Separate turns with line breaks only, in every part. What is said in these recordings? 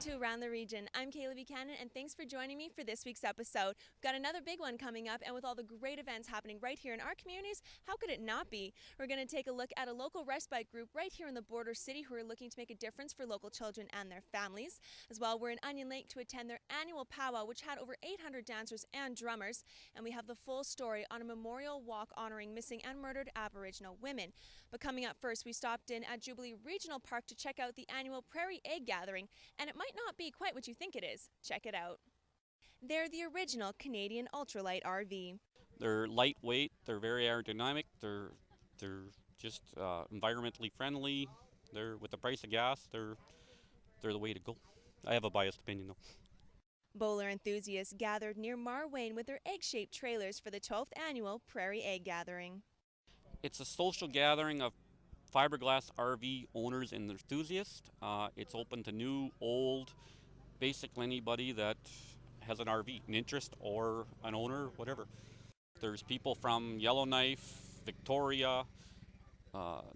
to Around the Region. I'm Kayla Buchanan, and thanks for joining me for this week's episode. We've got another big one coming up, and with all the great events happening right here in our communities, how could it not be? We're going to take a look at a local respite group right here in the border city who are looking to make a difference for local children and their families. As well, we're in Onion Lake to attend their annual powwow, which had over 800 dancers and drummers, and we have the full story on a memorial walk honoring missing and murdered Aboriginal women. But coming up first, we stopped in at Jubilee Regional Park to check out the annual Prairie egg gathering, and it might not be quite what you think it is. Check it out. They're the original Canadian ultralight RV.
They're lightweight, they're very aerodynamic, they're just environmentally friendly. They're, with the price of gas, they're the way to go. I have a biased opinion though.
Bowler enthusiasts gathered near Marwayne with their egg-shaped trailers for the 12th annual Prairie Egg Gathering.
It's a social gathering of fiberglass RV owners and enthusiasts. It's open to new, old, basically anybody that has an RV, an interest or an owner, whatever. There's people from Yellowknife, Victoria,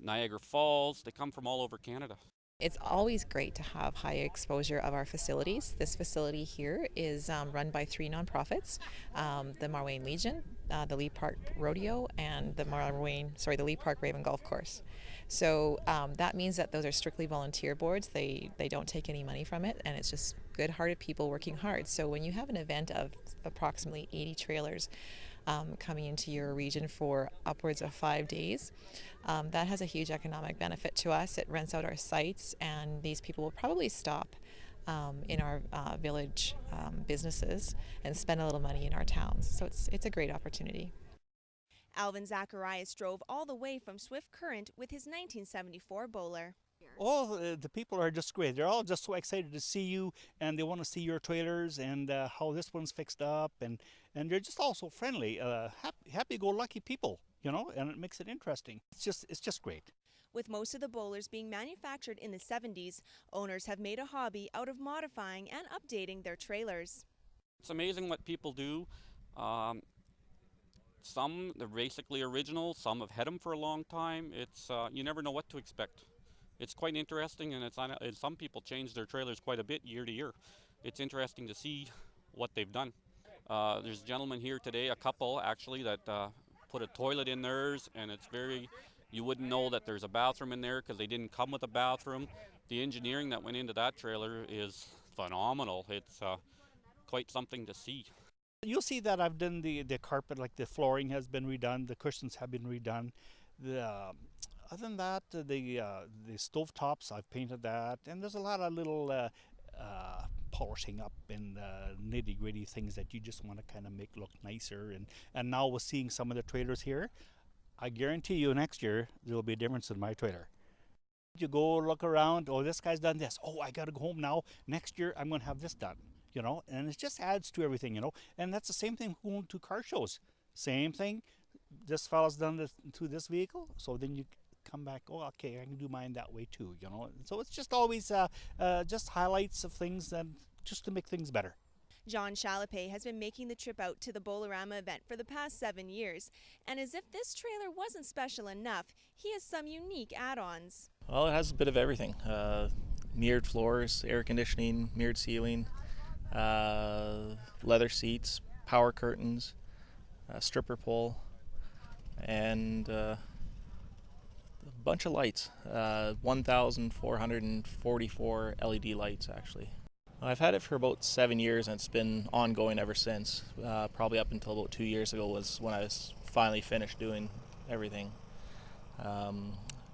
Niagara Falls. They come from all over Canada.
It's always great to have high exposure of our facilities. This facility here is run by three nonprofits, the Marwayne Legion, the Lee Park Rodeo, and the Lee Park Raven Golf Course. So that means that those are strictly volunteer boards. They don't take any money from it, and it's just good-hearted people working hard. So when you have an event of approximately 80 trailers coming into your region for upwards of 5 days, that has a huge economic benefit to us. It rents out our sites, and these people will probably stop in our village businesses and spend a little money in our towns. So it's a great opportunity.
Alvin Zacharias drove all the way from Swift Current with his 1974 bowler.
All the people are just great. They're all just so excited to see you, and they want to see your trailers and how this one's fixed up, and they're just all so friendly, happy-go-lucky people, you know, and it makes it interesting. It's just great.
With most of the bowlers being manufactured in the 70s, owners have made a hobby out of modifying and updating their trailers.
It's amazing what people do. Some, they're basically original, some have had them for a long time. It's you never know what to expect. It's quite interesting, and some people change their trailers quite a bit year to year. It's interesting to see what they've done. There's a gentleman here today, a couple actually, that put a toilet in theirs, and you wouldn't know that there's a bathroom in there because they didn't come with a bathroom. The engineering that went into that trailer is phenomenal. It's quite something to see.
You'll see that I've done the carpet, like the flooring has been redone, the cushions have been redone. Other than that, the stove tops, I've painted that, and there's a lot of little polishing up and nitty-gritty things that you just want to kind of make look nicer. And now with seeing some of the trailers here, I guarantee you next year there will be a difference in my trailer. You go look around, oh, this guy's done this, oh, I got to go home now, next year I'm going to have this done, you know, and it just adds to everything, you know. And that's the same thing going to car shows, same thing. This fellow's done this to this vehicle, so then you come back, oh, okay, I can do mine that way too, you know. So it's just always just highlights of things and just to make things better.
John Chalapé has been making the trip out to the Bowlerama event for the past 7 years, and as if this trailer wasn't special enough, he has some unique add-ons.
Well, it has a bit of everything. Mirrored floors, air conditioning, mirrored ceiling, leather seats, power curtains, stripper pole, and a bunch of lights, 1,444 LED lights actually. I've had it for about 7 years, and it's been ongoing ever since. Probably up until about 2 years ago was when I was finally finished doing everything.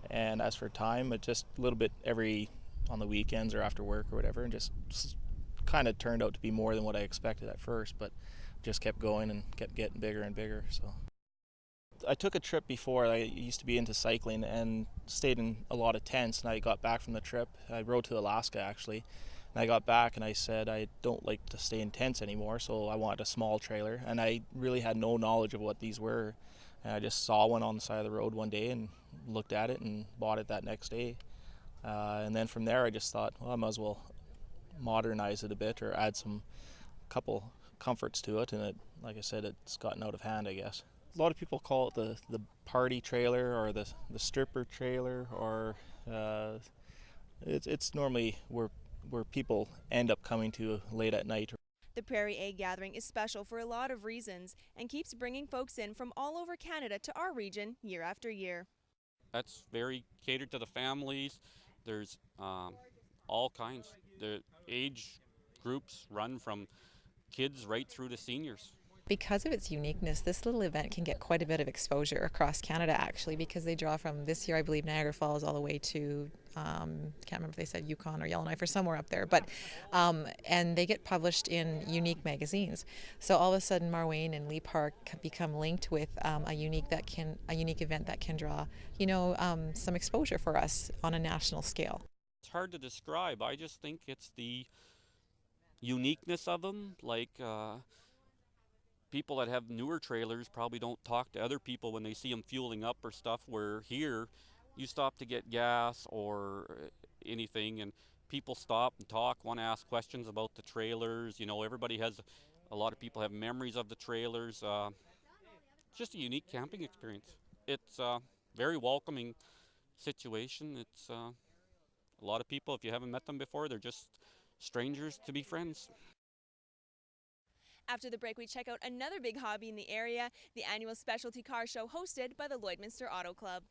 And as for time, it just a little bit on the weekends or after work or whatever, and just kind of turned out to be more than what I expected at first, but just kept going and kept getting bigger and bigger. So I took a trip before. I used to be into cycling and stayed in a lot of tents, and I got back from the trip. I rode to Alaska actually, and I got back and I said I don't like to stay in tents anymore, so I wanted a small trailer, and I really had no knowledge of what these were, and I just saw one on the side of the road one day and looked at it and bought it that next day. And then from there I just thought, well, I might as well modernize it a bit or add some couple comforts to it, and it, like I said, it's gotten out of hand, I guess. A lot of people call it the party trailer or the stripper trailer, or it's normally where where people end up coming to late at night.
The Prairie Egg Gathering is special for a lot of reasons and keeps bringing folks in from all over Canada to our region year after year.
That's very catered to the families. There's all kinds. The age groups run from kids right through to seniors.
Because of its uniqueness, this little event can get quite a bit of exposure across Canada, actually, because they draw from this year, I believe, Niagara Falls all the way to, can't remember if they said Yukon or Yellowknife or somewhere up there, but, and they get published in unique magazines. So all of a sudden, Marwayne and Lee Park become linked with a unique event that can draw, some exposure for us on a national scale.
It's hard to describe. I just think it's the uniqueness of them. Like people that have newer trailers probably don't talk to other people when they see them fueling up or stuff, where here you stop to get gas or anything and people stop and talk, want to ask questions about the trailers. Everybody has, a lot of people have memories of the trailers. It's just a unique camping experience. It's a very welcoming situation. It's a lot of people, if you haven't met them before, they're just strangers to be friends.
After the break, we check out another big hobby in the area, the annual specialty car show hosted by the Lloydminster Auto Club.